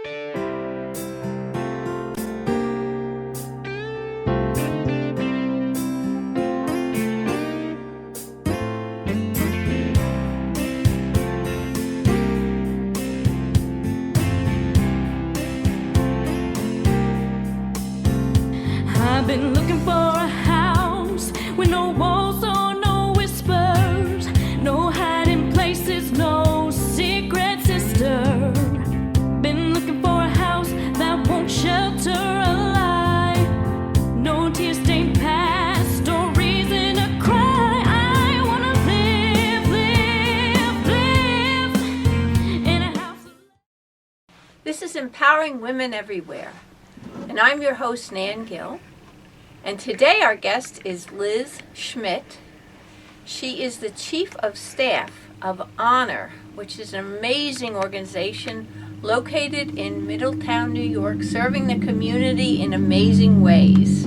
I've been looking for a house with no walls or no whispers, no hiding places, no secret sister. Been looking for a house that won't shelter a lie, no tear-stained past or reason to cry. I wanna live in a house. This is Empowering Women Everywhere, and I'm your host, Nan Gill. And today our guest is Liz Schmidt. She is the Chief of Staff of Honor, which is an amazing organization located in Middletown, New York, serving the community in amazing ways.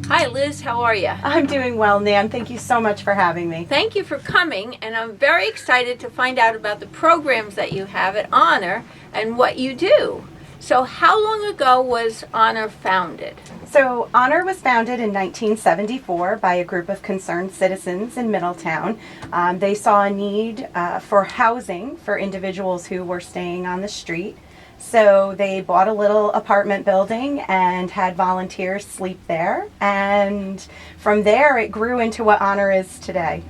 Hi, Liz. How are you? I'm doing well, Nan. Thank you so much for having me. Thank you for coming, and I'm very excited to find out about the programs that you have at Honor and what you do. So how long ago was Honor founded? So Honor was founded in 1974 by a group of concerned citizens in Middletown. They saw a need for housing for individuals who were staying on the street. So they bought a little apartment building and had volunteers sleep there. And from there it grew into what Honor is today.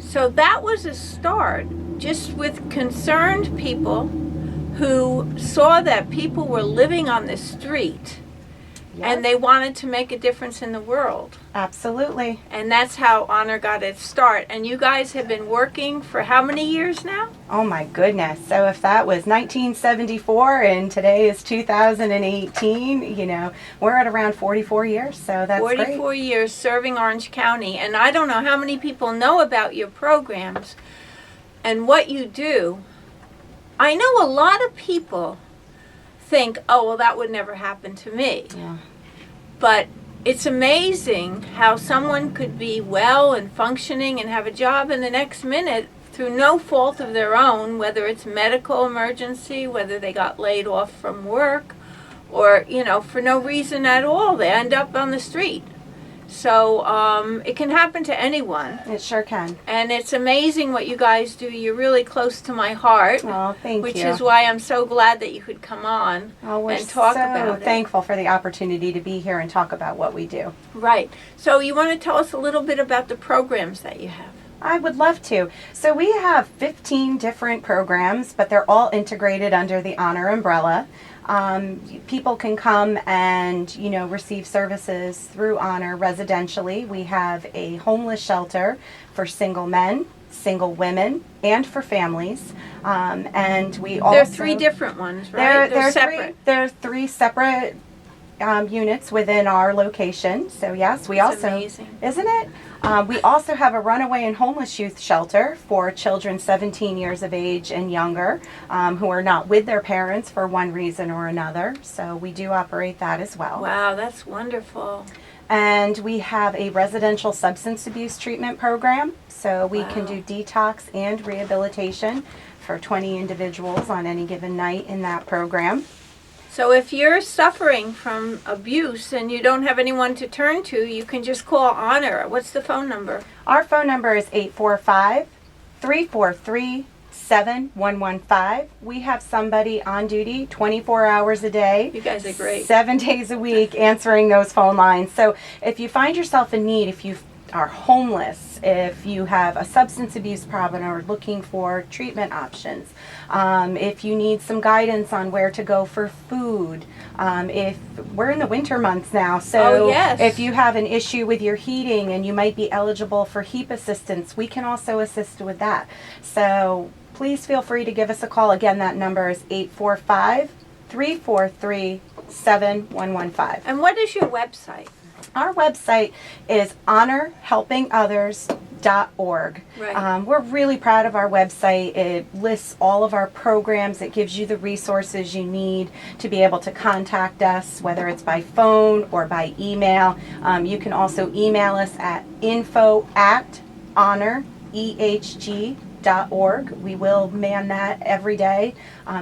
So that was a start, just with concerned people who saw that people were living on the street. Yes. And they wanted to make a difference in the world. Absolutely. And that's how Honor got its start. And you guys have been working for how many years now? Oh my goodness. So if that was 1974 and today is 2018, we're at around 44 years. So that's 44 great. years serving Orange County. And I don't know how many people know about your programs and what you do. I know a lot of people think, oh, well, that would never happen to me. Yeah. But it's amazing how someone could be well and functioning and have a job, and the next minute, through no fault of their own, whether it's medical emergency, whether they got laid off from work, or, for no reason at all, they end up on the street. So it can happen to anyone. It sure can. And it's amazing what you guys do. You're really close to my heart. Oh, thank you. Which is why I'm so glad that you could come on and talk about it. We're so thankful for the opportunity to be here and talk about what we do. Right. So you want to tell us a little bit about the programs that you have? I would love to. So we have 15 different programs, but they're all integrated under the Honor umbrella. People can come and, receive services through Honor residentially. We have a homeless shelter for single men, single women, and for families. And we also... There are three different ones, right? They're separate. There are three separate units within our location. So yes, we That's also... amazing. Isn't it? We also have a runaway and homeless youth shelter for children 17 years of age and younger who are not with their parents for one reason or another. So we do operate that as well. Wow, that's wonderful. And we have a residential substance abuse treatment program. So we can Wow. do detox and rehabilitation for 20 individuals on any given night in that program. So if you're suffering from abuse and you don't have anyone to turn to, you can just call Honor. What's the phone number? Our phone number is 845-343-7115. We have somebody on duty 24 hours a day. You guys are great. 7 days a week answering those phone lines. So if you find yourself in need, if you are homeless, if you have a substance abuse problem or looking for treatment options, if you need some guidance on where to go for food, if we're in the winter months now, so Oh, yes. if you have an issue with your heating and you might be eligible for heat assistance, we can also assist with that. So please feel free to give us a call. Again, that number is 845-343-7115. And what is your website? Our website is honorhelpingothers.org. Right. We're really proud of our website. It lists all of our programs. It gives you the resources you need to be able to contact us, whether it's by phone or by email. You can also email us at info@honorehg.org. self-esteem.org. We will man that every day,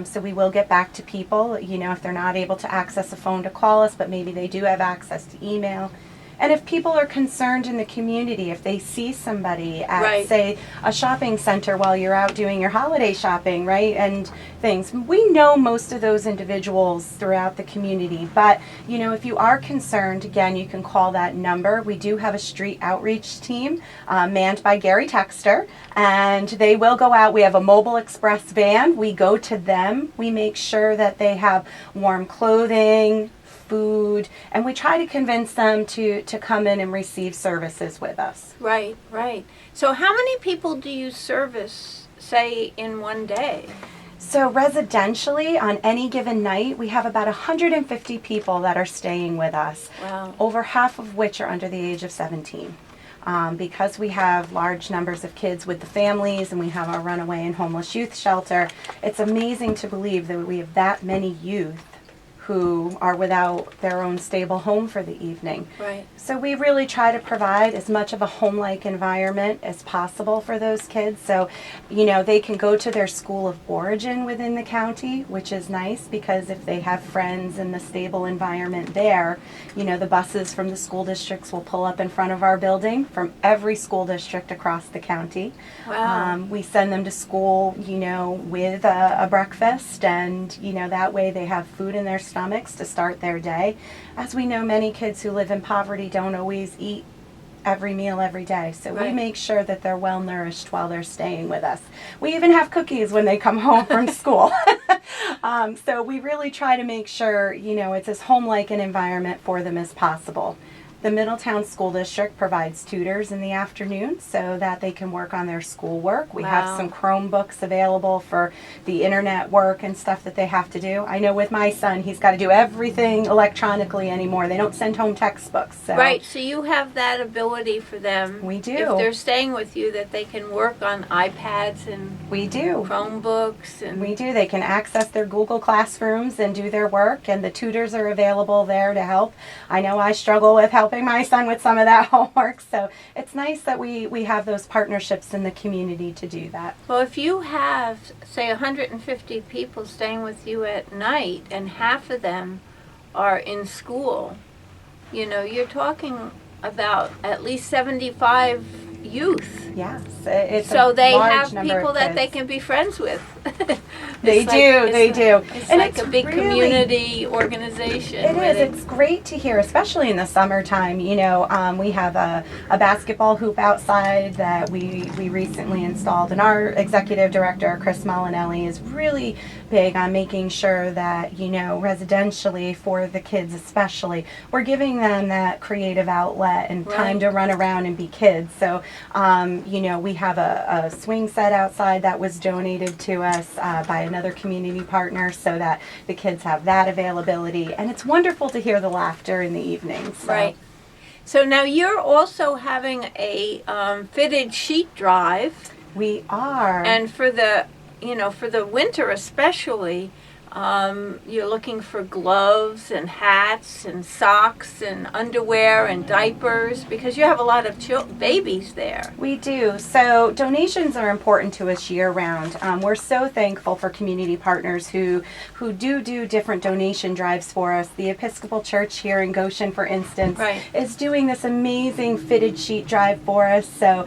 so we will get back to people, if they're not able to access a phone to call us, but maybe they do have access to email. And if people are concerned in the community, if they see somebody at, Right. say, a shopping center while you're out doing your holiday shopping, right, and things, we know most of those individuals throughout the community. But, if you are concerned, again, you can call that number. We do have a street outreach team manned by Gary Texter, and they will go out. We have a mobile express van. We go to them. We make sure that they have warm clothing, food, and we try to convince them to come in and receive services with us. Right, right. So how many people do you service, say, in one day? So residentially, on any given night, we have about 150 people that are staying with us, Wow. over half of which are under the age of 17. Because we have large numbers of kids with the families and we have our runaway and homeless youth shelter, it's amazing to believe that we have that many youth who are without their own stable home for the evening. Right. So we really try to provide as much of a home-like environment as possible for those kids. So, they can go to their school of origin within the county, which is nice because if they have friends in the stable environment there, the buses from the school districts will pull up in front of our building from every school district across the county. Wow. We send them to school, with a breakfast, and, that way they have food in their stomachs to start their day. As we know, many kids who live in poverty don't always eat every meal every day, so we Right. make sure that they're well nourished while they're staying with us. We even have cookies when they come home from school. So we really try to make sure, it's as home-like an environment for them as possible. The Middletown School District provides tutors in the afternoon so that they can work on their schoolwork. We have Wow. some Chromebooks available for the internet work and stuff that they have to do. I know with my son, he's got to do everything electronically anymore. They don't send home textbooks. So Right, so you have that ability for them. We do. If they're staying with you, that they can work on iPads and we do. Chromebooks and We do. They can access their Google Classrooms and do their work, and the tutors are available there to help. I know I struggle with helping my son with some of that homework, so it's nice that we have those partnerships in the community to do that. Well, if you have, say, 150 people staying with you at night and half of them are in school, you're talking about at least 75 youth. Yes, it's So a they large have number people of that they kids. can be friends with. They It's do, they do. It's And like it's a big really- community organization. It where is. they- It's great to hear, especially in the summertime. We have a basketball hoop outside that we recently installed, and our executive director, Chris Molinelli, is really big on making sure that, residentially for the kids especially, we're giving them that creative outlet and time Right. to run around and be kids. So, we have a swing set outside that was donated to us by another community partner so that the kids have that availability. And it's wonderful to hear the laughter in the evenings. So. Right. So now you're also having a fitted sheet drive, We are. and for the winter especially, you're looking for gloves and hats and socks and underwear and diapers because you have a lot of babies there. We do. So donations are important to us year round. We're so thankful for community partners who do different donation drives for us. The Episcopal Church here in Goshen, for instance, Right. is doing this amazing fitted sheet drive for us. So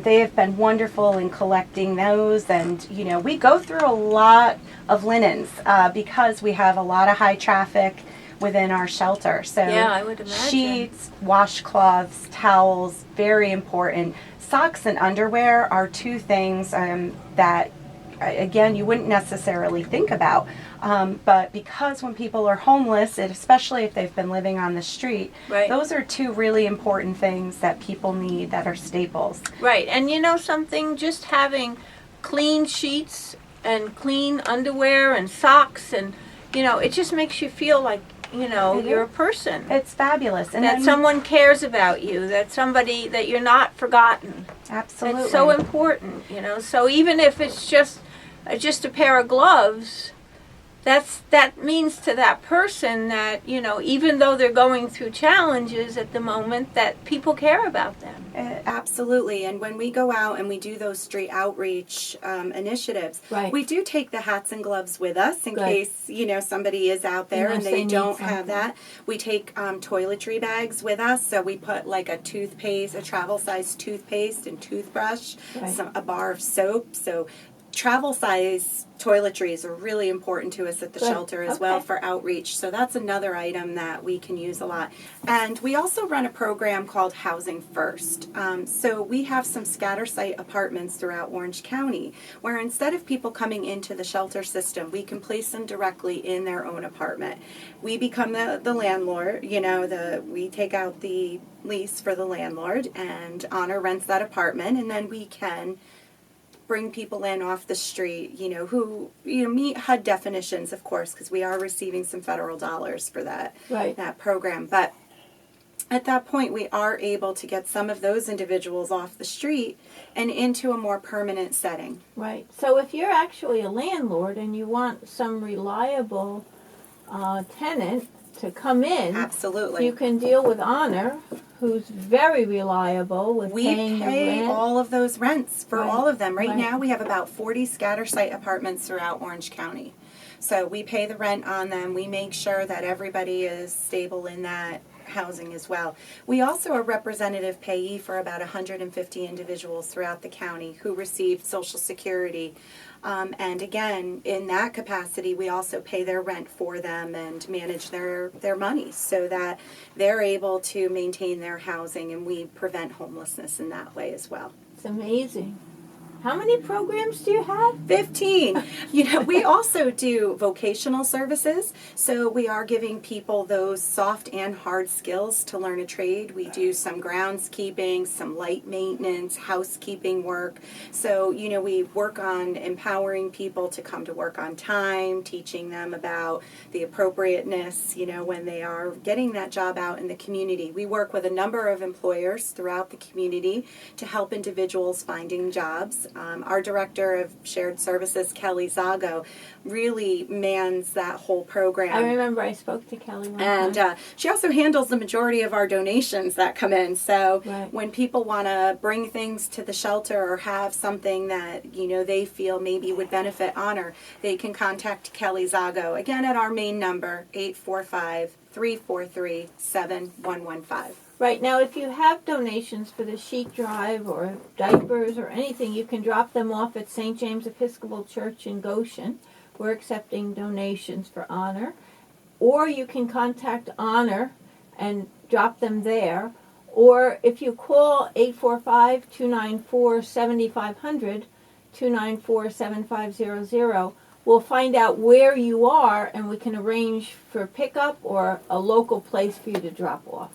they have been wonderful in collecting those. And, we go through a lot of linens because we have a lot of high traffic within our shelter. So Yeah, I would imagine. sheets, washcloths, towels, very important. Socks and underwear are two things that, again, you wouldn't necessarily think about. But because when people are homeless, and especially if they've been living on the street, Right. those are two really important things that people need that are staples. Right, and something, just having clean sheets and clean underwear and socks and, it just makes you feel like, you're a person. It's fabulous. And That then, someone cares about you, that you're not forgotten. absolutely. It's so important, So even if it's just a pair of gloves, that means to that person that, even though they're going through challenges at the moment, that people care about them. Absolutely. And when we go out and we do those street outreach initiatives, Right. we do take the hats and gloves with us in Good. case, somebody is out there Unless and they they need don't something. have that. We take toiletry bags with us. So we put like a travel size toothpaste and toothbrush, Right. a bar of soap. So travel size toiletries are really important to us at the Good. shelter as well Okay. for outreach. So that's another item that we can use a lot. And we also run a program called Housing First. So we have some scatter site apartments throughout Orange County where instead of people coming into the shelter system, we can place them directly in their own apartment. We become the landlord, we take out the lease for the landlord and Honor rents that apartment, and then we can bring people in off the street, who meet HUD definitions, of course, because we are receiving some federal dollars for that Right. that program. But at that point, we are able to get some of those individuals off the street and into a more permanent setting. Right. So if you're actually a landlord and you want some reliable tenant to come in, Absolutely. you can deal with Honor, who's very reliable with We paying the pay rent. all of those rents for Right. all of them. Right Right. now, we have about 40 scatter site apartments throughout Orange County. So we pay the rent on them. We make sure that everybody is stable in that housing as well. We also are representative payee for about 150 individuals throughout the county who receive Social Security. And again, in that capacity, we also pay their rent for them and manage their money so that they're able to maintain their housing, and we prevent homelessness in that way as well. It's amazing. How many programs do you have? 15. We also do vocational services, so we are giving people those soft and hard skills to learn a trade. We do some groundskeeping, some light maintenance, housekeeping work. So, we work on empowering people to come to work on time, teaching them about the appropriateness, when they are getting that job out in the community. We work with a number of employers throughout the community to help individuals finding jobs. Our director of shared services, Kelly Zago, really mans that whole program. I remember I spoke to Kelly one time. And she also handles the majority of our donations that come in. So Right. when people want to bring things to the shelter or have something that, they feel maybe would benefit Honor, they can contact Kelly Zago. Again, at our main number, 845-343-7115. Right, now if you have donations for the sheet drive or diapers or anything, you can drop them off at St. James Episcopal Church in Goshen. We're accepting donations for Honor. Or you can contact Honor and drop them there. Or if you call 845-294-7500, 294-7500, we'll find out where you are and we can arrange for pickup or a local place for you to drop off.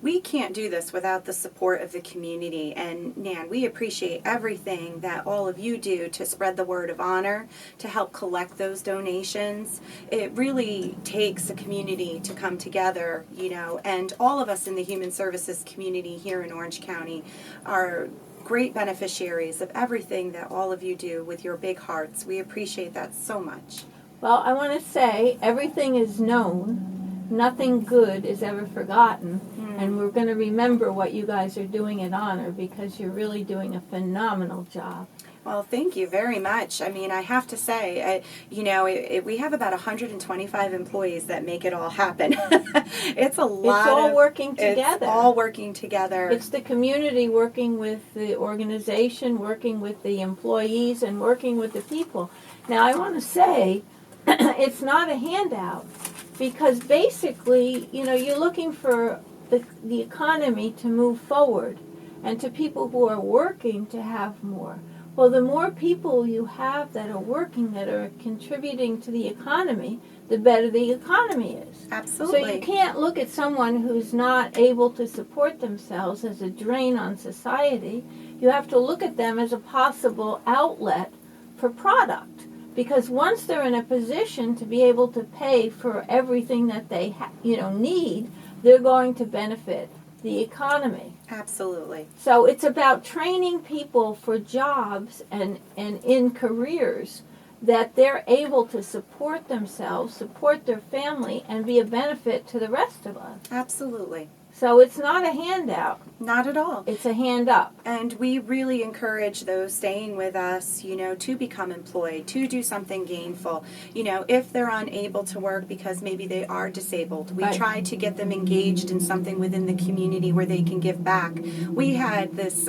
We can't do this without the support of the community, and Nan, we appreciate everything that all of you do to spread the word of Honor, to help collect those donations. It really takes a community to come together, and all of us in the human services community here in Orange County are great beneficiaries of everything that all of you do with your big hearts. We appreciate that so much. Well, I want to say everything is known. Nothing good is ever forgotten. And we're going to remember what you guys are doing at Honor because you're really doing a phenomenal job. Well, thank you very much. I mean, I have to say, we have about 125 employees that make it all happen. It's a lot. It's all working together. It's all working together. It's the community working with the organization, working with the employees, and working with the people. Now, I want to say it's not a handout because basically, you're looking for the economy to move forward and to people who are working to have more. Well, the more people you have that are working, that are contributing to the economy, the better the economy is. Absolutely. So you can't look at someone who's not able to support themselves as a drain on society. You have to look at them as a possible outlet for product. Because once they're in a position to be able to pay for everything that they need, they're going to benefit the economy. Absolutely. So it's about training people for jobs and in careers that they're able to support themselves, support their family, and be a benefit to the rest of us. Absolutely. So it's not a handout. Not at all. It's a hand up. And we really encourage those staying with us, to become employed, to do something gainful. If they're unable to work because maybe they are disabled, we Right. try to get them engaged in something within the community where they can give back. We had this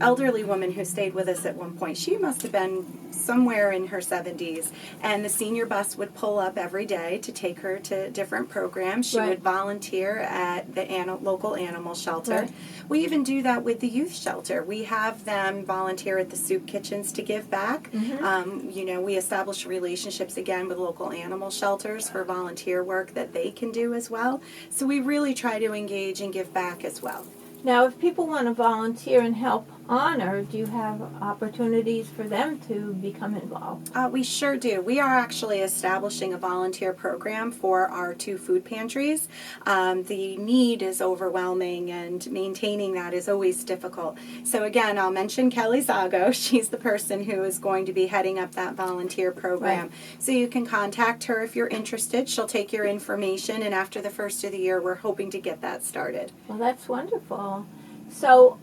elderly woman who stayed with us at one point. She must have been somewhere in her 70s, and the senior bus would pull up every day to take her to different programs. She Right. would volunteer at the local animal shelter. Right. We even do that with the youth shelter. We have them volunteer at the soup kitchens to give back. We establish relationships again with local animal shelters for volunteer work that they can do as well. So we really try to engage and give back as well. Now, if people want to volunteer and help honor, do you have opportunities for them to become involved? We sure do. We are actually establishing a volunteer program for our 2 food pantries. The need is overwhelming, and maintaining that is always difficult. So again, I'll mention Kelly Zago. She's the person who is going to be heading up that volunteer program. Right. So you can contact her if you're interested. She'll take your information, and after the first of the year, we're hoping to get that started. Well, that's wonderful. So,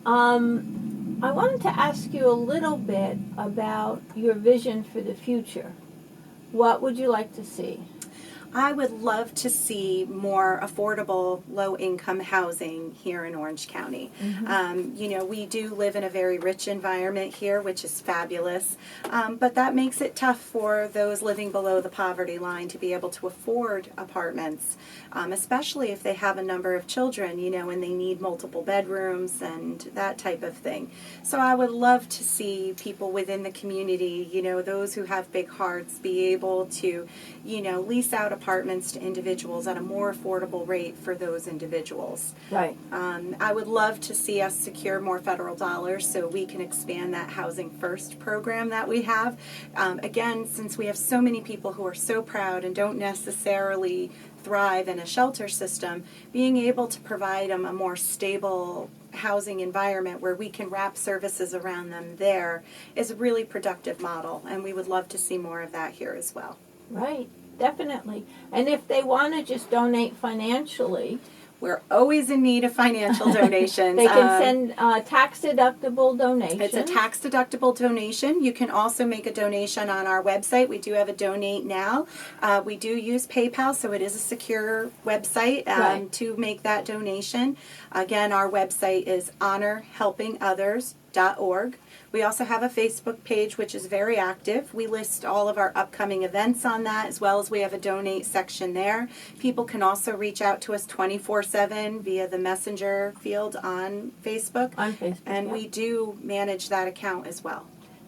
I wanted to ask you a little bit about your vision for the future. What would you like to see? I would love to see more affordable, low-income housing here in Orange County. We do live in a very rich environment here, which is fabulous, but that makes it tough for those living below the poverty line to be able to afford apartments, especially if they have a number of children, and they need multiple bedrooms and that type of thing. So I would love to see people within the community, those who have big hearts, be able to, lease out apartments to individuals at a more affordable rate for those individuals. Right. I would love to see us secure more federal dollars so we can expand that Housing First program that we have. Again, since we have so many people who are so proud and don't necessarily thrive in a shelter system, being able to provide them a more stable housing environment where we can wrap services around them there is a really productive model, and we would love to see more of that here as well. Right. Definitely. And if they want to just donate financially, we're always in need of financial donations. they can send tax-deductible donations. It's a tax-deductible donation. You can also make a donation on our website. We do have a Donate Now. We do use PayPal, so it is a secure website Right. to make that donation. Again, our website is honorhelpingothers.org. We also have a Facebook page, which is very active. We list all of our upcoming events on that, as well as we have a donate section there. People can also reach out to us 24/7 via the messenger field on Facebook. On Facebook, And yeah. we do manage that account as well.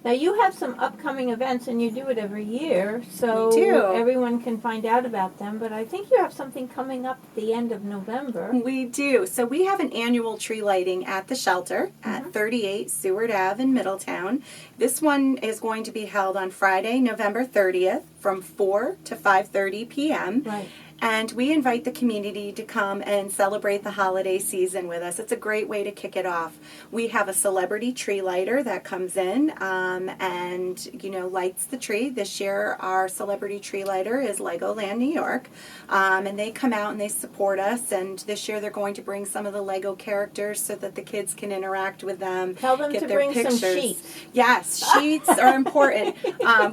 Now, you have some upcoming events, and you do it every year, so We do. everyone can find out about them. But I think you have something coming up at the end of November. We do. So we have an annual tree lighting at the shelter at 38 Seward Ave in Middletown. This one is going to be held on Friday, November 30th from 4 to 5:30 p.m. Right. And we invite the community to come and celebrate the holiday season with us. It's a great way to kick it off. We have a celebrity tree lighter that comes in and, lights the tree. This year, our celebrity tree lighter is Legoland New York. And they come out and they support us. And this year, they're going to bring some of the Lego characters so that the kids can interact with them. Tell them get to their bring some pictures. sheets. Yes, sheets are important.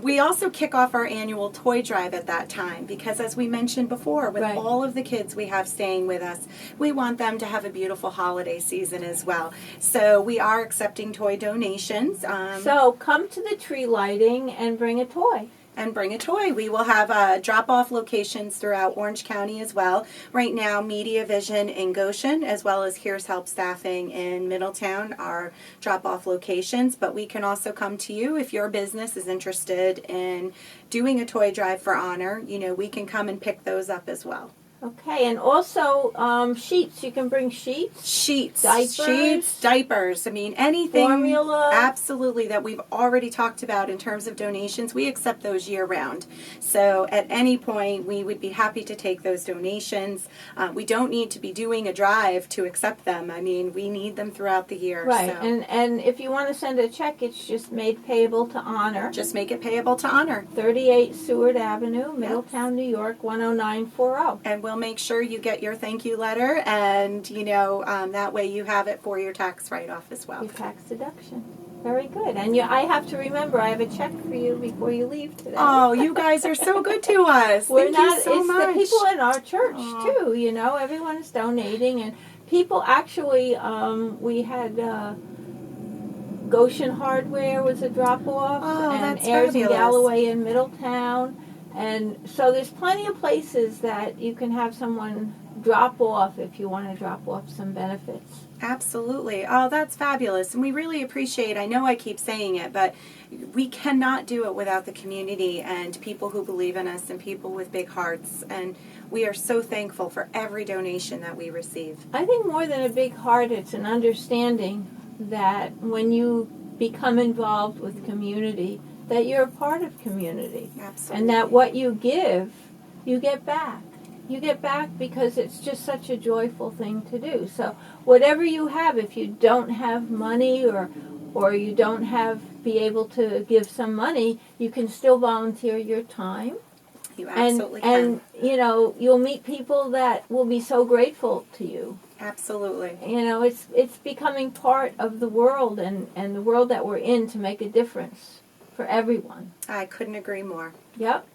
We also kick off our annual toy drive at that time because, as we mentioned before, with Right. all of the kids we have staying with us, we want them to have a beautiful holiday season as well. So we are accepting toy donations. So come to the tree lighting and bring a toy. And bring a toy. We will have drop-off locations throughout Orange County as well. Right now, Media Vision in Goshen, as well as Here's Help Staffing in Middletown are drop-off locations. But we can also come to you if your business is interested in doing a toy drive for honor. We can come and pick those up as well. Okay, and also sheets. You can bring sheets, Sheets, diapers. I mean, anything. Formula. Absolutely, that we've already talked about in terms of donations. We accept those year round. So at any point, we would be happy to take those donations. We don't need to be doing a drive to accept them. I mean, we need them throughout the year. Right, So. and if you want to send a check, it's just made payable to Honor. Just make it payable to Honor. 38 Seward Avenue, Middletown, New York, 10940. And we'll make sure you get your thank you letter, and that way you have it for your tax write-off as well. Your tax deduction. Very good. And I have to remember, I have a check for you before you leave today. Oh, you guys are so good to us. Thank you so much. It's the people in our church, too. Everyone is donating. And people actually, we had Goshen Hardware was a drop-off. Oh, and that's Ayers and fabulous. Galloway in Middletown. And so there's plenty of places that you can have someone drop off if you want to drop off some benefits. Absolutely. Oh, that's fabulous. And we really appreciate, I know I keep saying it, but we cannot do it without the community and people who believe in us and people with big hearts. And we are so thankful for every donation that we receive. I think more than a big heart, it's an understanding that when you become involved with community, that you're a part of community. Absolutely. And that what you give, you get back. You get back because it's just such a joyful thing to do. So whatever you have, if you don't have money or you don't be able to give some money, you can still volunteer your time. You absolutely and can. You'll meet people that will be so grateful to you. Absolutely. It's becoming part of the world and the world that we're in to make a difference for everyone. I couldn't agree more. Yep.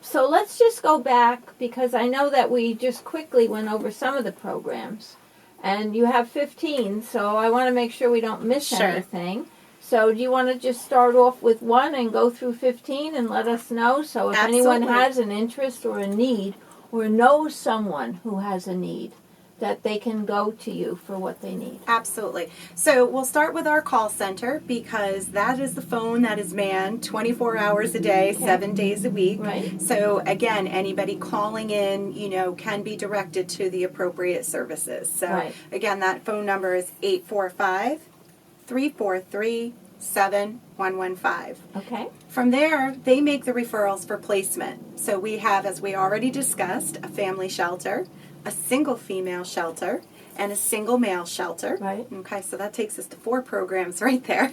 So let's just go back because I know that we just quickly went over some of the programs. And you have 15, so I want to make sure we don't miss anything. So do you want to just start off with one and go through 15 and let us know? So if anyone has an interest or a need or knows someone who has a need, that they can go to you for what they need. Absolutely. So we'll start with our call center because that is the phone that is manned 24 hours a day, 7 days a week. Right. So again, anybody calling in, can be directed to the appropriate services. So again, that phone number is 845-343-7115. Okay. From there, they make the referrals for placement. So we have, as we already discussed, a family shelter, a single female shelter, and a single male shelter. Right. Okay, so that takes us to 4 programs right there.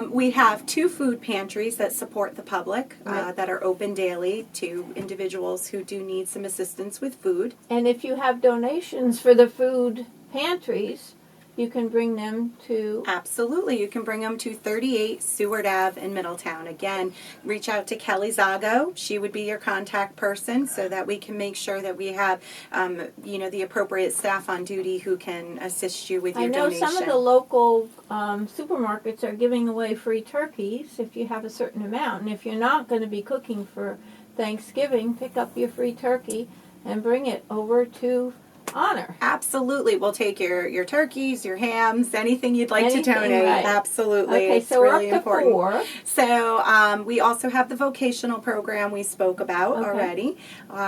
We have 2 food pantries that support the public that are open daily to individuals who do need some assistance with food. And if you have donations for the food pantries, you can bring them to... Absolutely. You can bring them to 38 Seward Ave in Middletown. Again, reach out to Kelly Zago. She would be your contact person so that we can make sure that we have, the appropriate staff on duty who can assist you with your donation. I know some of the local supermarkets are giving away free turkeys if you have a certain amount. And if you're not going to be cooking for Thanksgiving, pick up your free turkey and bring it over to Honor. Absolutely. We'll take your turkeys, your hams, anything you'd like to donate. Right. Absolutely. Okay, it's so really we're up to important. 4. So we also have the vocational program we spoke about already.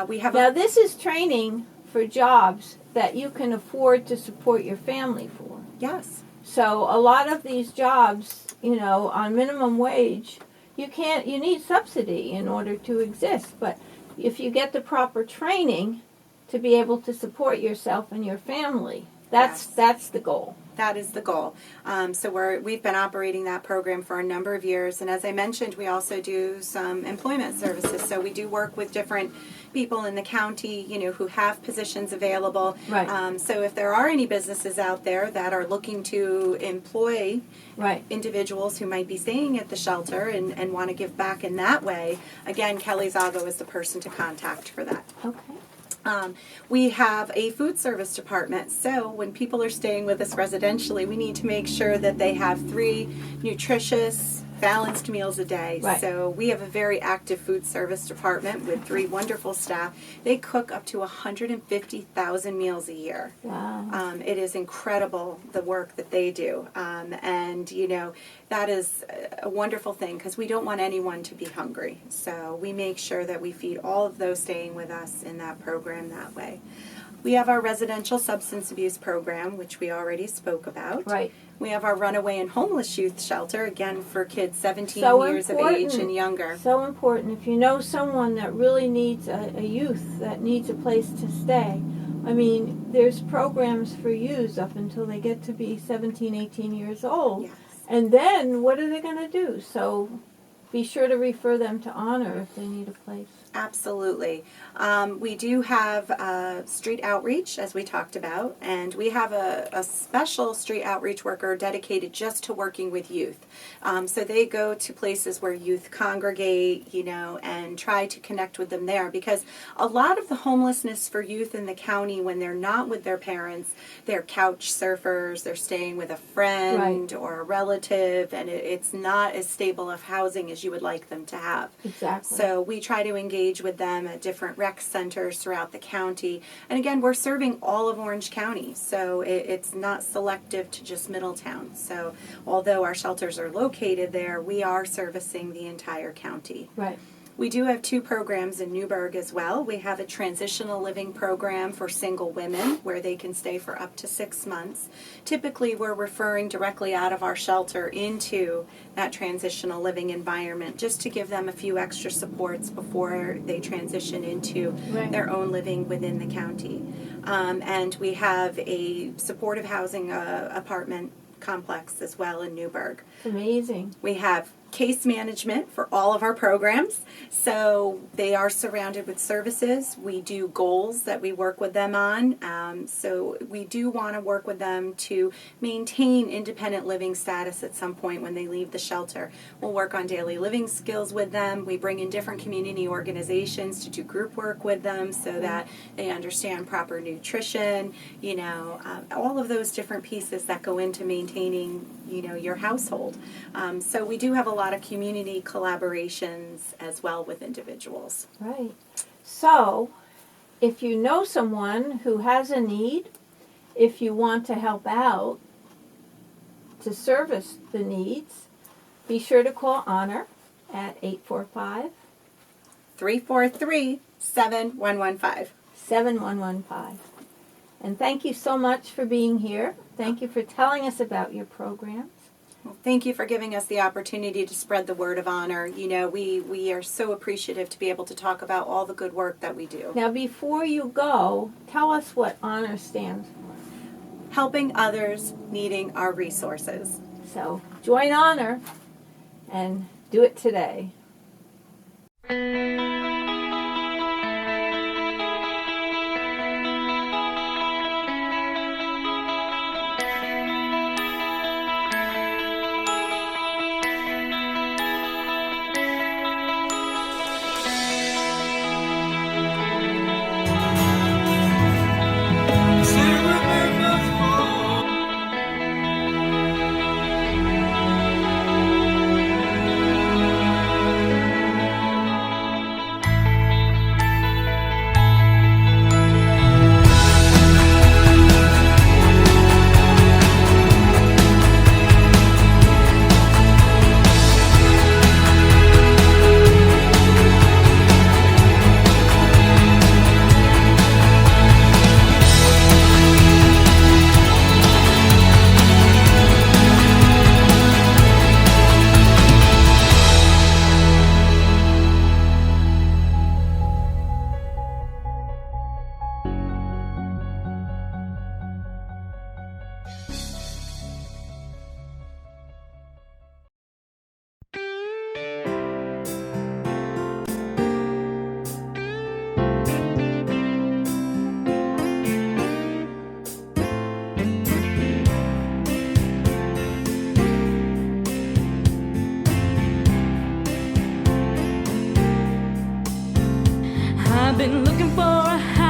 We have now this is training for jobs that you can afford to support your family for. Yes. So a lot of these jobs, on minimum wage, you need subsidy in order to exist. But if you get the proper training to be able to support yourself and your family, that's the goal. That is the goal. So we've been operating that program for a number of years. And as I mentioned, we also do some employment services. So we do work with different people in the county, who have positions available. Right. So if there are any businesses out there that are looking to employ individuals who might be staying at the shelter and want to give back in that way, again, Kelly Zago is the person to contact for that. Okay. We have a food service department, so when people are staying with us residentially, we need to make sure that they have 3 nutritious balanced meals a day. Right. So we have a very active food service department with 3 wonderful staff. They cook up to 150,000 meals a year. Wow. It is incredible the work that they do. And, you know, that is a wonderful thing because we don't want anyone to be hungry. So we make sure that we feed all of those staying with us in that program that way. We have our residential substance abuse program, which we already spoke about. Right. We have our runaway and homeless youth shelter, again for kids 17 So years of age important. and younger. So important. If you know someone that really needs a youth that needs a place to stay, I mean, there's programs for youths up until they get to be 17, 18 years old. Yes. And then what are they going to do? So be sure to refer them to Honor if they need a place. Absolutely. We do have street outreach, as we talked about, and we have a special street outreach worker dedicated just to working with youth. So they go to places where youth congregate, you know, and try to connect with them there, because a lot of the homelessness for youth in the county, when they're not with their parents, they're couch surfers, they're staying with a friend or a relative, and it's not as stable of housing as you would like them to have. Exactly. So we try to engage with them at different rec centers throughout the county. And again, we're serving all of Orange County, so it's not selective to just Middletown. So although our shelters are located there, we are servicing the entire county. Right. We do have 2 programs in Newburgh as well. We have a transitional living program for single women where they can stay for up to 6 months. Typically, we're referring directly out of our shelter into that transitional living environment just to give them a few extra supports before they transition into their own living within the county. And we have a supportive housing apartment complex as well in Newburgh. It's amazing. We have case management for all of our programs, so they are surrounded with services. We do goals that we work with them on, so we do want to work with them to maintain independent living status at some point when they leave the shelter. We'll work on daily living skills with them. We bring in different community organizations to do group work with them so that they understand proper nutrition, you know, all of those different pieces that go into maintaining, you know, your household. So we do have a lot of community collaborations as well with individuals. Right. So, if you know someone who has a need, if you want to help out to service the needs, be sure to call Honor at 845-343-7115. 7115. And thank you so much for being here. Thank you for telling us about your programs. Well, thank you for giving us the opportunity to spread the word of Honor. You know, we are so appreciative to be able to talk about all the good work that we do. Now, before you go, tell us what Honor stands for. Helping others needing our resources. So, join Honor and do it today. I've been looking for a house